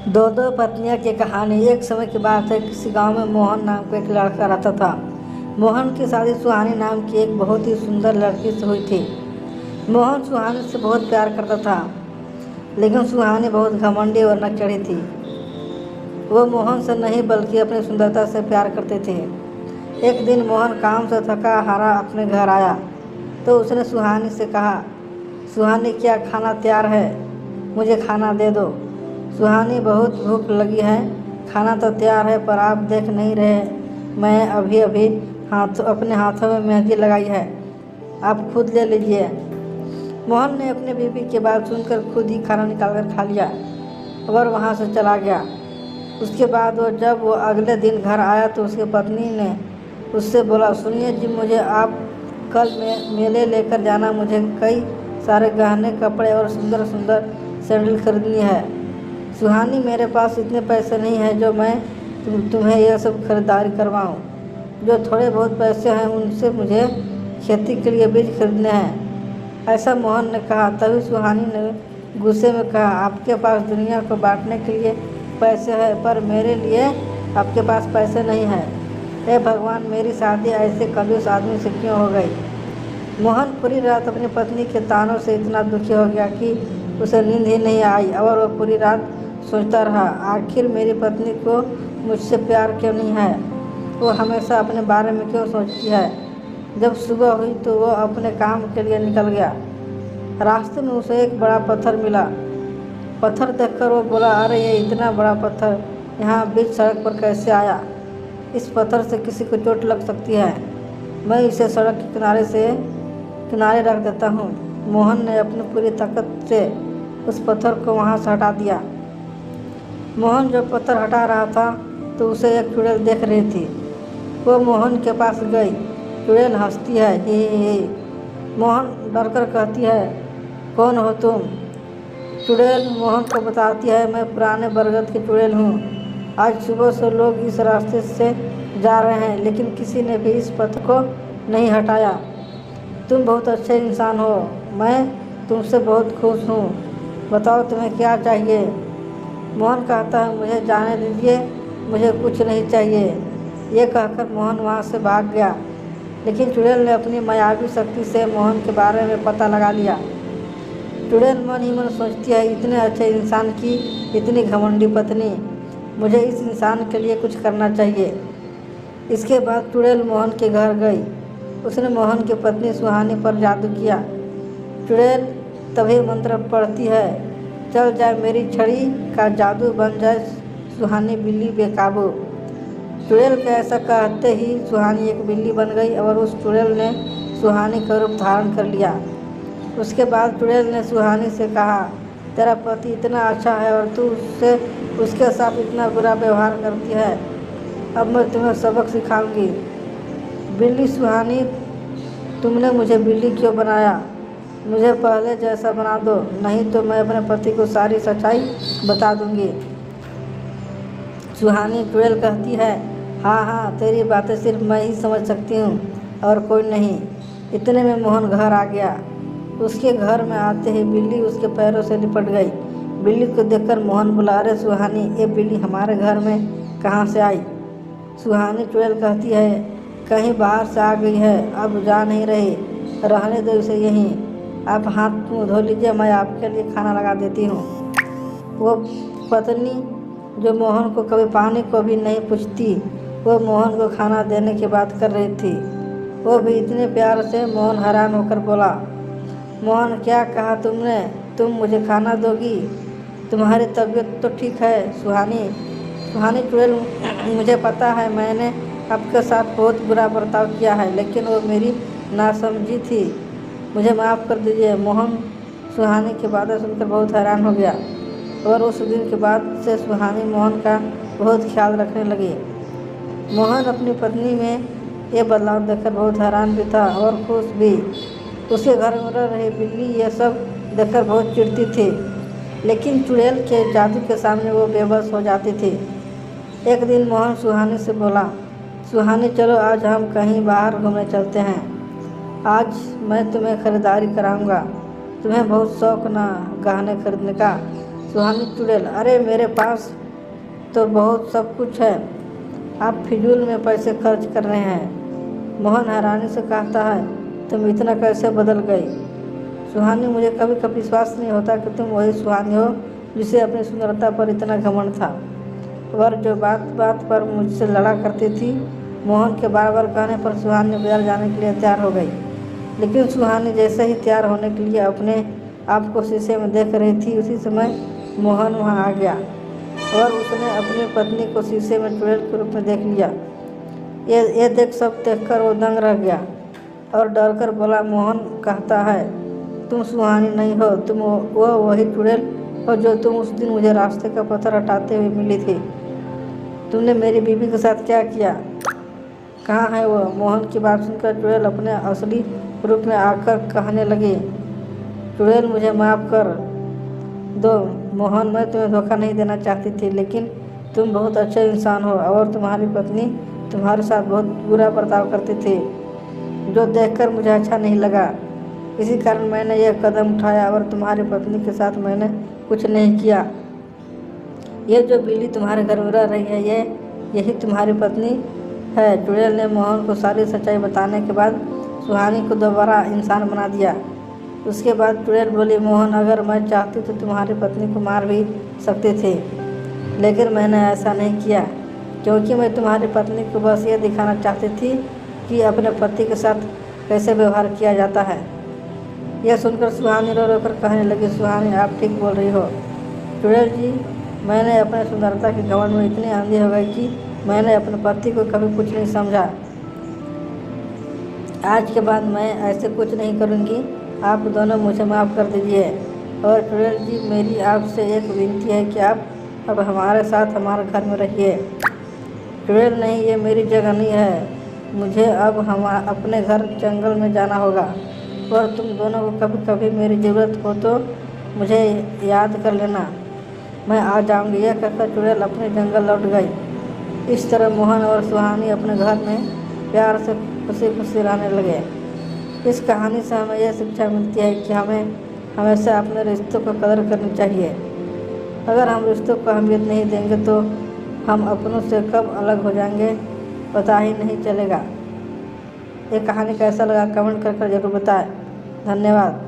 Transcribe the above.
दो दो पत्नियों की कहानी। एक समय की बात है, किसी गांव में मोहन नाम का एक लड़का रहता था। मोहन की शादी सुहानी नाम की एक बहुत ही सुंदर लड़की से हुई थी। मोहन सुहानी से बहुत प्यार करता था, लेकिन सुहानी बहुत घमंडी और नकचढ़ी थी। वो मोहन से नहीं बल्कि अपनी सुंदरता से प्यार करते थे। एक दिन मोहन काम से थका हारा अपने घर आया तो उसने सुहानी से कहा, सुहानी क्या खाना तैयार है? मुझे खाना दे दो। सुहानी, बहुत भूख लगी है। खाना तो तैयार है, पर आप देख नहीं रहे, मैं अभी अभी अपने हाथों में मेहंदी लगाई है, आप खुद ले लीजिए। मोहन ने अपने बीवी की बात सुनकर खुद ही खाना निकालकर खा लिया और वहाँ से चला गया। उसके बाद जब वो अगले दिन घर आया तो उसकी पत्नी ने उससे बोला, सुनिए जी, मुझे आप कल मेले लेकर जाना। मुझे कई सारे गहने, कपड़े और सुंदर सुंदर सैंडल खरीदनी है। सुहानी, मेरे पास इतने पैसे नहीं हैं जो मैं तुम्हें यह सब खरीदारी करवाऊँ। जो थोड़े बहुत पैसे हैं उनसे मुझे खेती के लिए बीज खरीदने हैं, ऐसा मोहन ने कहा। तभी सुहानी ने गुस्से में कहा, आपके पास दुनिया को बांटने के लिए पैसे हैं, पर मेरे लिए आपके पास पैसे नहीं हैं। हे भगवान, मेरी शादी ऐसे कंजूस आदमी से क्यों हो गई? मोहन पूरी रात अपनी पत्नी के तानों से इतना दुखी हो गया कि उसे नींद ही नहीं आई और वह पूरी रात सोचता रहा, आखिर मेरी पत्नी को मुझसे प्यार क्यों नहीं है? वो हमेशा अपने बारे में क्यों सोचती है? जब सुबह हुई तो वो अपने काम के लिए निकल गया। रास्ते में उसे एक बड़ा पत्थर मिला। पत्थर देखकर वो बोला, अरे ये इतना बड़ा पत्थर यहाँ बीच सड़क पर कैसे आया? इस पत्थर से किसी को चोट लग सकती है, मैं इसे सड़क के किनारे रख देता हूँ। मोहन ने अपनी पूरी ताकत से उस पत्थर को वहाँ से हटा दिया। मोहन जब पत्थर हटा रहा था तो उसे एक चुड़ैल देख रही थी। वो मोहन के पास गई। चुड़ैल हंसती है, ही। मोहन डरकर कहती है, कौन हो तुम? चुड़ैल मोहन को बताती है, मैं पुराने बरगद की चुड़ैल हूँ। आज सुबह से लोग इस रास्ते से जा रहे हैं, लेकिन किसी ने भी इस पत्थर को नहीं हटाया। तुम बहुत अच्छे इंसान हो, मैं तुमसे बहुत खुश हूँ। बताओ तुम्हें क्या चाहिए? मोहन कहता है, मुझे जाने दीजिए, मुझे कुछ नहीं चाहिए। ये कहकर मोहन वहाँ से भाग गया, लेकिन चुड़ैल ने अपनी मायावी शक्ति से मोहन के बारे में पता लगा लिया। चुड़ैल मन ही मन सोचती है, इतने अच्छे इंसान की इतनी घमंडी पत्नी, मुझे इस इंसान के लिए कुछ करना चाहिए। इसके बाद चुड़ैल मोहन के घर गई। उसने मोहन की पत्नी सुहानी पर जादू किया। चुड़ैल तभी मंत्र पढ़ती है, चल जाए मेरी छड़ी का जादू, बन जाए सुहानी बिल्ली बेकाबू। चुड़ैल के ऐसा कहते ही सुहानी एक बिल्ली बन गई और उस चुड़ैल ने सुहानी का रूप धारण कर लिया। उसके बाद चुड़ैल ने सुहानी से कहा, तेरा पति इतना अच्छा है और तू उसके साथ इतना बुरा व्यवहार करती है, अब मैं तुम्हें सबक सिखाऊंगी। बिल्ली, सुहानी, तुमने मुझे बिल्ली क्यों बनाया? मुझे पहले जैसा बना दो, नहीं तो मैं अपने पति को सारी सच्चाई बता दूंगी। सुहानी, चुड़ैल कहती है, हाँ हाँ, तेरी बातें सिर्फ मैं ही समझ सकती हूँ और कोई नहीं। इतने में मोहन घर आ गया। उसके घर में आते ही बिल्ली उसके पैरों से लिपट गई। बिल्ली को देखकर मोहन बोला, अरे सुहानी, ये बिल्ली हमारे घर में कहाँ से आई? सुहानी, चुड़ैल कहती है, कहीं बाहर से आ गई है, अब जा नहीं रही, रहने दो इसे यहीं। आप हाथ मुँह धो लीजिए, मैं आपके लिए खाना लगा देती हूँ। वो पत्नी जो मोहन को कभी पानी को भी नहीं पूछती, वो मोहन को खाना देने की बात कर रही थी, वो भी इतने प्यार से। मोहन हैरान होकर बोला, मोहन, क्या कहा तुमने? तुम मुझे खाना दोगी? तुम्हारी तबीयत तो ठीक है? सुहानी, चुड़ैल, मुझे पता है मैंने आपके साथ बहुत बुरा बर्ताव किया है, लेकिन वो मेरी नासमझी थी, मुझे माफ़ कर दीजिए। मोहन सुहानी की बातें सुनकर बहुत हैरान हो गया और उस दिन के बाद से सुहानी मोहन का बहुत ख्याल रखने लगी। मोहन अपनी पत्नी में ये बदलाव देखकर बहुत हैरान भी था और खुश भी। उसके घर में रह रही बिल्ली ये सब देखकर बहुत चिढ़ती थी, लेकिन चुड़ैल के जादू के सामने वो बेबस हो जाती थी। एक दिन मोहन सुहानी से बोला, सुहानी, चलो आज हम कहीं बाहर घूमने चलते हैं। आज मैं तुम्हें खरीदारी कराऊंगा, तुम्हें बहुत शौक ना गहने खरीदने का। सुहानी चुड़ैल, अरे मेरे पास तो बहुत सब कुछ है, आप फिजूल में पैसे खर्च कर रहे हैं। मोहन हैरानी से कहता है, तुम इतना कैसे बदल गई? सुहानी, मुझे कभी कभी विश्वास नहीं होता कि तुम वही सुहानी हो जिसे अपनी सुंदरता पर इतना घमंड था, और जो बात बात पर मुझसे लड़ा करती थी। मोहन के बार बार कहने पर सुहानी बाजार जाने के लिए तैयार हो गई। लेकिन सुहानी जैसे ही तैयार होने के लिए अपने आप को शीशे में देख रही थी, उसी समय मोहन वहां आ गया और उसने अपनी पत्नी को शीशे में चुड़ैल के रूप में देख लिया। ये देख सब देखकर वो दंग रह गया और डरकर बोला। मोहन कहता है, तुम सुहानी नहीं हो, तुम वही चुड़ैल हो जो तुम उस दिन मुझे रास्ते का पत्थर हटाते हुए मिली थी। तुमने मेरी बीवी के साथ क्या किया? कहाँ है वो? मोहन की बात सुनकर चुड़ैल अपने असली रूप में आकर कहने लगी, चुड़ैल मुझे माफ़ कर दो मोहन, मैं तुम्हें धोखा नहीं देना चाहती थी, लेकिन तुम बहुत अच्छे इंसान हो और तुम्हारी पत्नी तुम्हारे साथ बहुत बुरा बर्ताव करती थी, जो देखकर मुझे अच्छा नहीं लगा। इसी कारण मैंने यह कदम उठाया और तुम्हारी पत्नी के साथ मैंने कुछ नहीं किया। ये जो बिल्ली तुम्हारे घर में रह रही है, यही तुम्हारी पत्नी है। चुड़ैल ने मोहन को सारी सच्चाई बताने के बाद सुहानी को दोबारा इंसान बना दिया। उसके बाद चुड़ैल बोली, मोहन, अगर मैं चाहती तो तुम्हारी पत्नी को मार भी सकते थे, लेकिन मैंने ऐसा नहीं किया, क्योंकि मैं तुम्हारी पत्नी को बस ये दिखाना चाहती थी कि अपने पति के साथ कैसे व्यवहार किया जाता है। यह सुनकर सुहानी रो रो कर कहने लगी, सुहानी, आप ठीक बोल रही हो चुड़ैल जी, मैंने अपने सुंदरता के घमंड में इतनी अंधी हो गई कि मैंने अपने पति को कभी कुछ नहीं समझा। आज के बाद मैं ऐसे कुछ नहीं करूँगी, आप दोनों मुझे माफ़ कर दीजिए। और चुड़ैल जी, मेरी आपसे एक विनती है कि आप अब हमारे साथ हमारे घर में रहिए। चुड़ैल, नहीं, ये मेरी जगह नहीं है, मुझे अब अपने घर जंगल में जाना होगा, और तुम दोनों को कभी कभी मेरी ज़रूरत हो तो मुझे याद कर लेना, मैं आ जाऊंगी। यह कहकर चुड़ैल अपने जंगल लौट गई। इस तरह मोहन और सुहानी अपने घर में प्यार से खुशी खुशी रहने लगे। इस कहानी से हमें यह शिक्षा मिलती है कि हमें हमेशा अपने रिश्तों को कदर करनी चाहिए। अगर हम रिश्तों को अहमियत नहीं देंगे तो हम अपनों से कब अलग हो जाएंगे पता ही नहीं चलेगा। ये कहानी कैसा लगा कमेंट कर जरूर बताएं। धन्यवाद।